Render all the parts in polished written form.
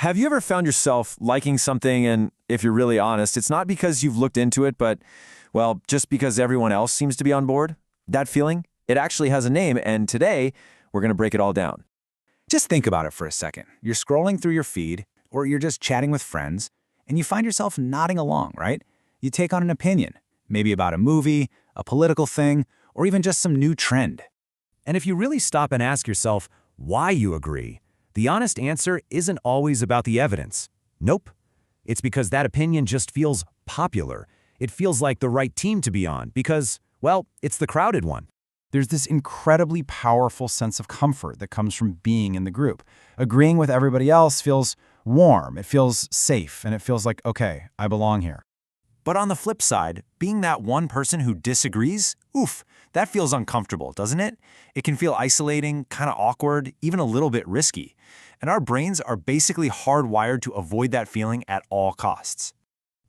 Have you ever found yourself liking something and, if you're really honest, it's not because you've looked into it, but, well, just because everyone else seems to be on board? That feeling? It actually has a name, and today, we're going to break it all down. Just think about it for a second. You're scrolling through your feed, or you're just chatting with friends, and you find yourself nodding along, right? You take on an opinion, maybe about a movie, a political thing, or even just some new trend. And if you really stop and ask yourself why you agree, the honest answer isn't always about the evidence. Nope. It's because that opinion just feels popular. It feels like the right team to be on because, well, it's the crowded one. There's this incredibly powerful sense of comfort that comes from being in the group. Agreeing with everybody else feels warm, it feels safe, and it feels like, okay, I belong here. But on the flip side, being that one person who disagrees, oof, that feels uncomfortable, doesn't it? It can feel isolating, kind of awkward, even a little bit risky. And our brains are basically hardwired to avoid that feeling at all costs.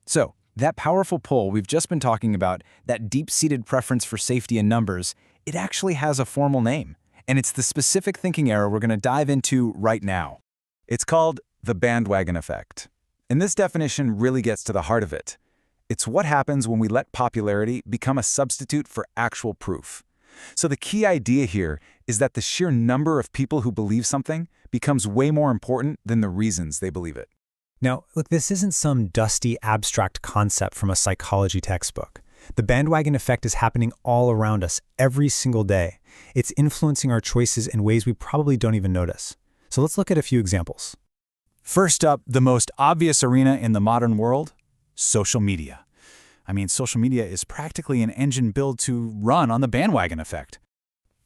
So, that powerful pull we've just been talking about, that deep-seated preference for safety in numbers, it actually has a formal name. And it's the specific thinking error we're going to dive into right now. It's called the bandwagon effect. And this definition really gets to the heart of it. It's what happens when we let popularity become a substitute for actual proof. So the key idea here is that the sheer number of people who believe something becomes way more important than the reasons they believe it. Now, look, this isn't some dusty, abstract concept from a psychology textbook. The bandwagon effect is happening all around us every single day. It's influencing our choices in ways we probably don't even notice. So let's look at a few examples. First up, the most obvious arena in the modern world: social media. I mean, social media is practically an engine built to run on the bandwagon effect.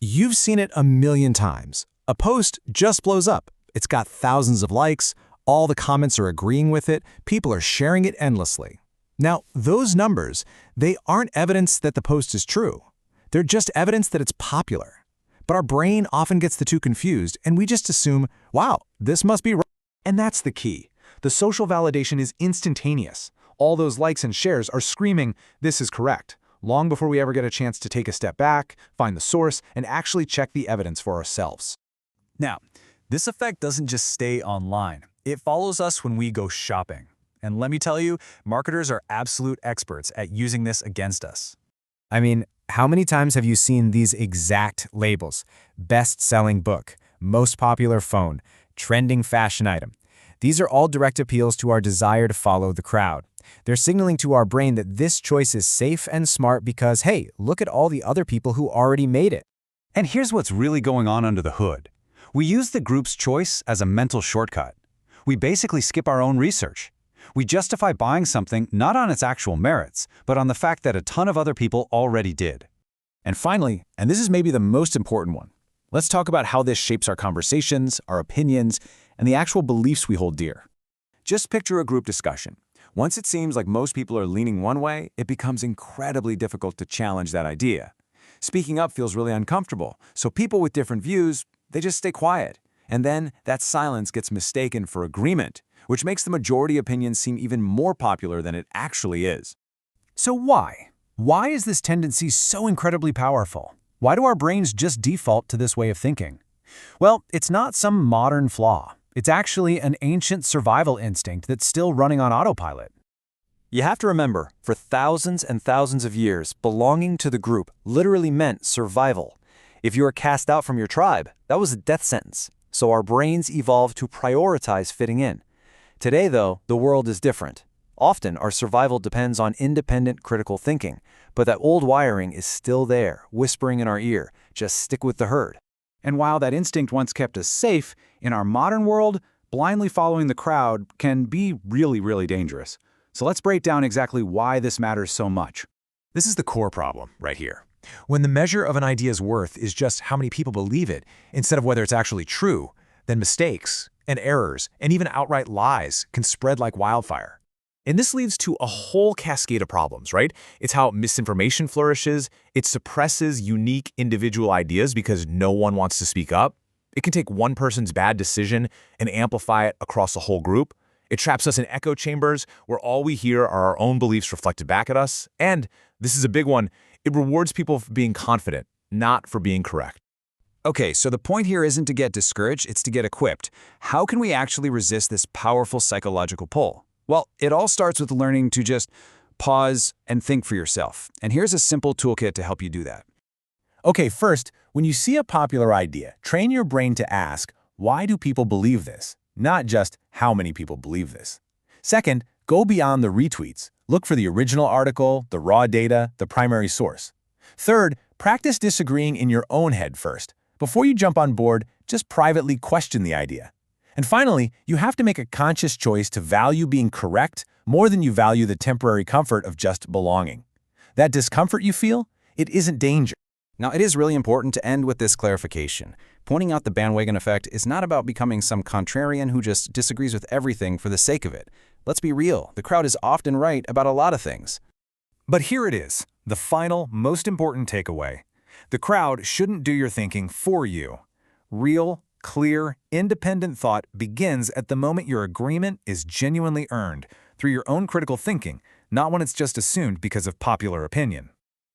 You've seen it a million times. A post just blows up. It's got thousands of likes, all the comments are agreeing with it, people are sharing it endlessly. Now, those numbers, they aren't evidence that the post is true. They're just evidence that it's popular. But our brain often gets the two confused, and we just assume, wow, this must be right. And that's the key. The social validation is instantaneous. All those likes and shares are screaming, this is correct, long before we ever get a chance to take a step back, find the source, and actually check the evidence for ourselves. Now, this effect doesn't just stay online. It follows us when we go shopping. And let me tell you, marketers are absolute experts at using this against us. I mean, how many times have you seen these exact labels? Best-selling book, most popular phone, trending fashion item. These are all direct appeals to our desire to follow the crowd. They're signaling to our brain that this choice is safe and smart because, hey, look at all the other people who already made it. And here's what's really going on under the hood. We use the group's choice as a mental shortcut. We basically skip our own research. We justify buying something not on its actual merits, but on the fact that a ton of other people already did. And finally, and this is maybe the most important one, let's talk about how this shapes our conversations, our opinions, and the actual beliefs we hold dear. Just picture a group discussion. Once it seems like most people are leaning one way, it becomes incredibly difficult to challenge that idea. Speaking up feels really uncomfortable, so people with different views, they just stay quiet. And then that silence gets mistaken for agreement, which makes the majority opinion seem even more popular than it actually is. So why? Why is this tendency so incredibly powerful? Why do our brains just default to this way of thinking? Well, it's not some modern flaw. It's actually an ancient survival instinct that's still running on autopilot. You have to remember, for thousands and thousands of years, belonging to the group literally meant survival. If you were cast out from your tribe, that was a death sentence. So our brains evolved to prioritize fitting in. Today, though, the world is different. Often, our survival depends on independent critical thinking, but that old wiring is still there, whispering in our ear, just stick with the herd. And while that instinct once kept us safe, in our modern world, blindly following the crowd can be really, really dangerous. So let's break down exactly why this matters so much. This is the core problem right here. When the measure of an idea's worth is just how many people believe it, instead of whether it's actually true, then mistakes and errors and even outright lies can spread like wildfire. And this leads to a whole cascade of problems, right? It's how misinformation flourishes. It suppresses unique individual ideas because no one wants to speak up. It can take one person's bad decision and amplify it across a whole group. It traps us in echo chambers where all we hear are our own beliefs reflected back at us. And this is a big one. It rewards people for being confident, not for being correct. Okay, so the point here isn't to get discouraged, it's to get equipped. How can we actually resist this powerful psychological pull? Well, it all starts with learning to just pause and think for yourself. And here's a simple toolkit to help you do that. Okay, first, when you see a popular idea, train your brain to ask, why do people believe this? Not just how many people believe this. Second, go beyond the retweets. Look for the original article, the raw data, the primary source. Third, practice disagreeing in your own head first. Before you jump on board, just privately question the idea. And finally, you have to make a conscious choice to value being correct more than you value the temporary comfort of just belonging. That discomfort you feel, it isn't danger. Now, it is really important to end with this clarification. Pointing out the bandwagon effect is not about becoming some contrarian who just disagrees with everything for the sake of it. Let's be real, the crowd is often right about a lot of things. But here it is, the final, most important takeaway. The crowd shouldn't do your thinking for you. Real, clear, independent thought begins at the moment your agreement is genuinely earned through your own critical thinking, not when it's just assumed because of popular opinion.